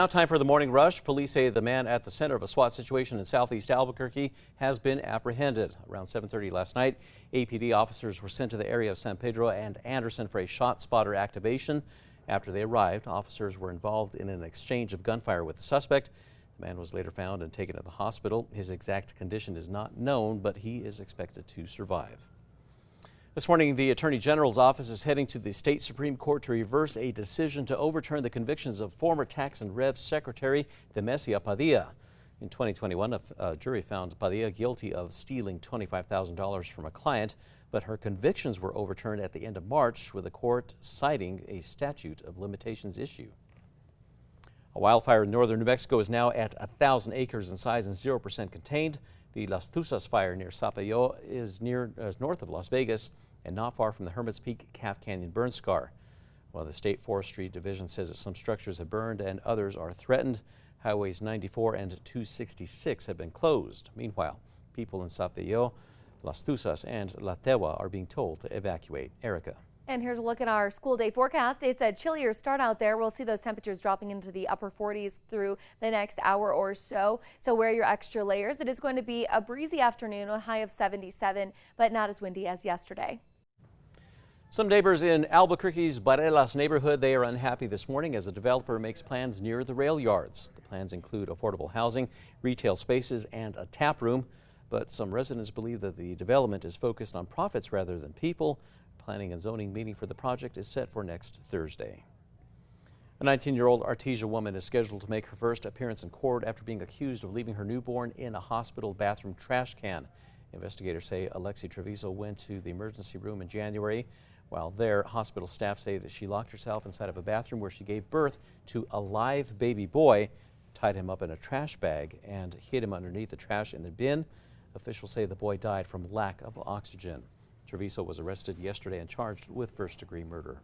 Now time for the morning rush. Police say the man at the center of a SWAT situation in southeast Albuquerque has been apprehended. Around 7:30 last night, APD officers were sent to the area of San Pedro and Anderson for a shot spotter activation. After they arrived, officers were involved in an exchange of gunfire with the suspect. The man was later found and taken to the hospital. His exact condition is not known, but he is expected to survive. This morning, the Attorney General's office is heading to the state Supreme Court to reverse a decision to overturn the convictions of former Tax and Rev Secretary Demesia Padilla. In 2021, a jury found Padilla guilty of stealing $25,000 from a client, but her convictions were overturned at the end of March, with the court citing a statute of limitations issue. A wildfire in northern New Mexico is now at 1,000 acres in size and 0% contained. The Las Tussas fire near Sapello is north of Las Vegas and not far from the Hermit's Peak Calf Canyon burn scar. While the State Forestry Division says that some structures have burned and others are threatened, highways 94 and 266 have been closed. Meanwhile, people in Sapello, Las Tussas, and La Tewa are being told to evacuate. Erica. And here's a look at our school day forecast. It's a chillier start out there. We'll see those temperatures dropping into the upper 40s through the next hour or so. So wear your extra layers. It is going to be a breezy afternoon, a high of 77, but not as windy as yesterday. Some neighbors in Albuquerque's Barelas neighborhood, they are unhappy this morning as a developer makes plans near the rail yards. The plans include affordable housing, retail spaces, and a tap room. But some residents believe that the development is focused on profits rather than people. Planning and zoning meeting for the project is set for next Thursday. A 19-year-old Artesia woman is scheduled to make her first appearance in court after being accused of leaving her newborn in a hospital bathroom trash can. Investigators say Alexi Treviso went to the emergency room in January. While there, hospital staff say that she locked herself inside of a bathroom where she gave birth to a live baby boy, tied him up in a trash bag, and hid him underneath the trash in the bin. Officials say the boy died from lack of oxygen. Treviso was arrested yesterday and charged with first-degree murder.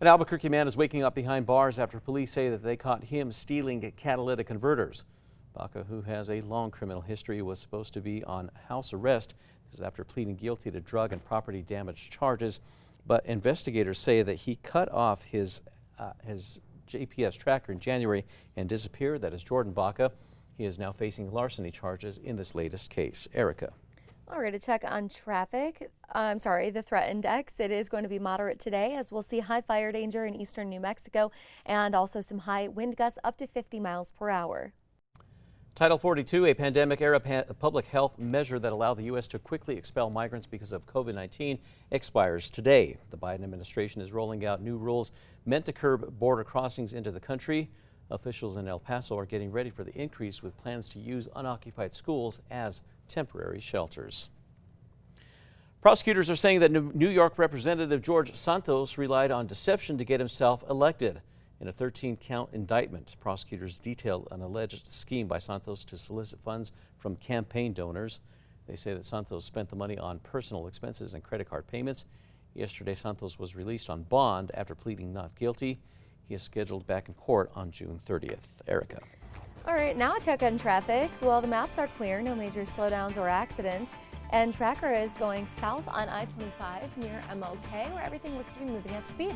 An Albuquerque man is waking up behind bars after police say that they caught him stealing catalytic converters. Baca, who has a long criminal history, was supposed to be on house arrest. This is after pleading guilty to drug and property damage charges. But investigators say that he cut off his GPS tracker in January and disappeared. That is Jordan Baca. He is now facing larceny charges in this latest case. Erica. All right, a check on traffic. The threat index. It is going to be moderate today, as we'll see high fire danger in eastern New Mexico and also some high wind gusts up to 50 miles per hour. Title 42, a pandemic-era public health measure that allowed the U.S. to quickly expel migrants because of COVID-19, expires today. The Biden administration is rolling out new rules meant to curb border crossings into the country. Officials in El Paso are getting ready for the increase, with plans to use unoccupied schools as temporary shelters. Prosecutors are saying that New York Representative George Santos relied on deception to get himself elected. In a 13-count indictment, prosecutors detailed an alleged scheme by Santos to solicit funds from campaign donors. They say that Santos spent the money on personal expenses and credit card payments. Yesterday, Santos was released on bond after pleading not guilty. He is scheduled back in court on June 30th. Erica. All right, now a check on traffic. Well, the maps are clear, no major slowdowns or accidents. And Tracker is going south on I-25 near MOK, where everything looks to be moving at speed.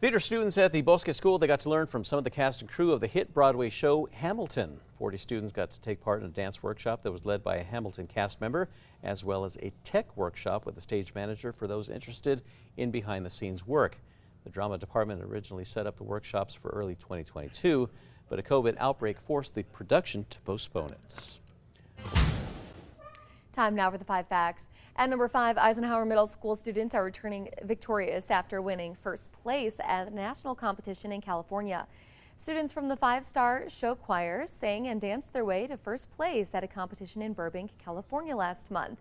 Theater students at the Bosque School, they got to learn from some of the cast and crew of the hit Broadway show Hamilton. 40 students got to take part in a dance workshop that was led by a Hamilton cast member, as well as a tech workshop with a stage manager for those interested in behind-the-scenes work. The drama department originally set up the workshops for early 2022, but a COVID outbreak forced the production to postpone it. Time now for the 5 facts. At number 5, Eisenhower Middle School students are returning victorious after winning first place at a national competition in California. Students from the 5-star show choir sang and danced their way to first place at a competition in Burbank, California last month.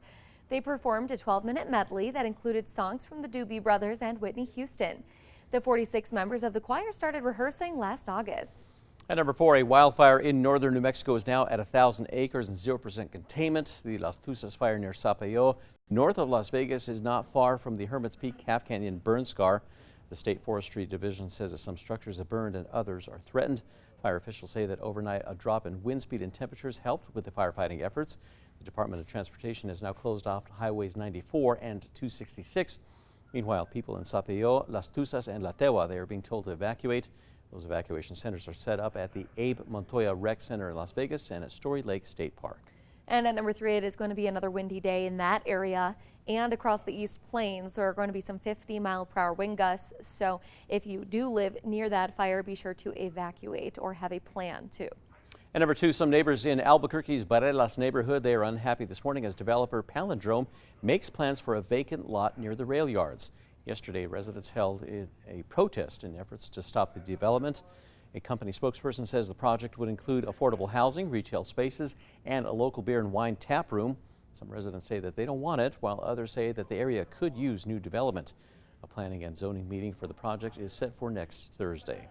They performed a 12-minute medley that included songs from the Doobie Brothers and Whitney Houston. The 46 members of the choir started rehearsing last August. At number 4, a wildfire in northern New Mexico is now at 1,000 acres and 0% containment. The Las Tussas fire near Sapello, north of Las Vegas, is not far from the Hermit's Peak Calf Canyon burn scar. The State Forestry Division says that some structures have burned and others are threatened. Fire officials say that overnight a drop in wind speed and temperatures helped with the firefighting efforts. The Department of Transportation has now closed off highways 94 and 266. Meanwhile, people in Sapello, Las Tussas, and La Tewa, they are being told to evacuate. Those evacuation centers are set up at the Abe Montoya Rec Center in Las Vegas and at Story Lake State Park. And at number 3, it is going to be another windy day in that area and across the East Plains. There are going to be some 50-mile-per-hour wind gusts. So if you do live near that fire, be sure to evacuate or have a plan to. And number 2, some neighbors in Albuquerque's Barelas neighborhood, they are unhappy this morning as developer Palindrome makes plans for a vacant lot near the rail yards. Yesterday, residents held a protest in efforts to stop the development. A company spokesperson says the project would include affordable housing, retail spaces, and a local beer and wine tap room. Some residents say that they don't want it, while others say that the area could use new development. A planning and zoning meeting for the project is set for next Thursday.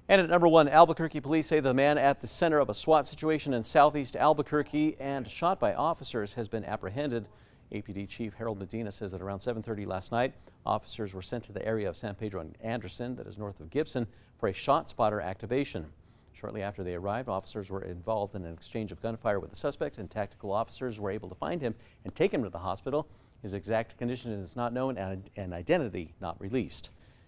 And at number 1, Albuquerque police say the man at the center of a SWAT situation in southeast Albuquerque and shot by officers has been apprehended. APD Chief Harold Medina says that around 7:30 last night, officers were sent to the area of San Pedro and Anderson, that is north of Gibson, for a shot spotter activation. Shortly after they arrived, officers were involved in an exchange of gunfire with the suspect, and tactical officers were able to find him and take him to the hospital. His exact condition is not known and identity not released.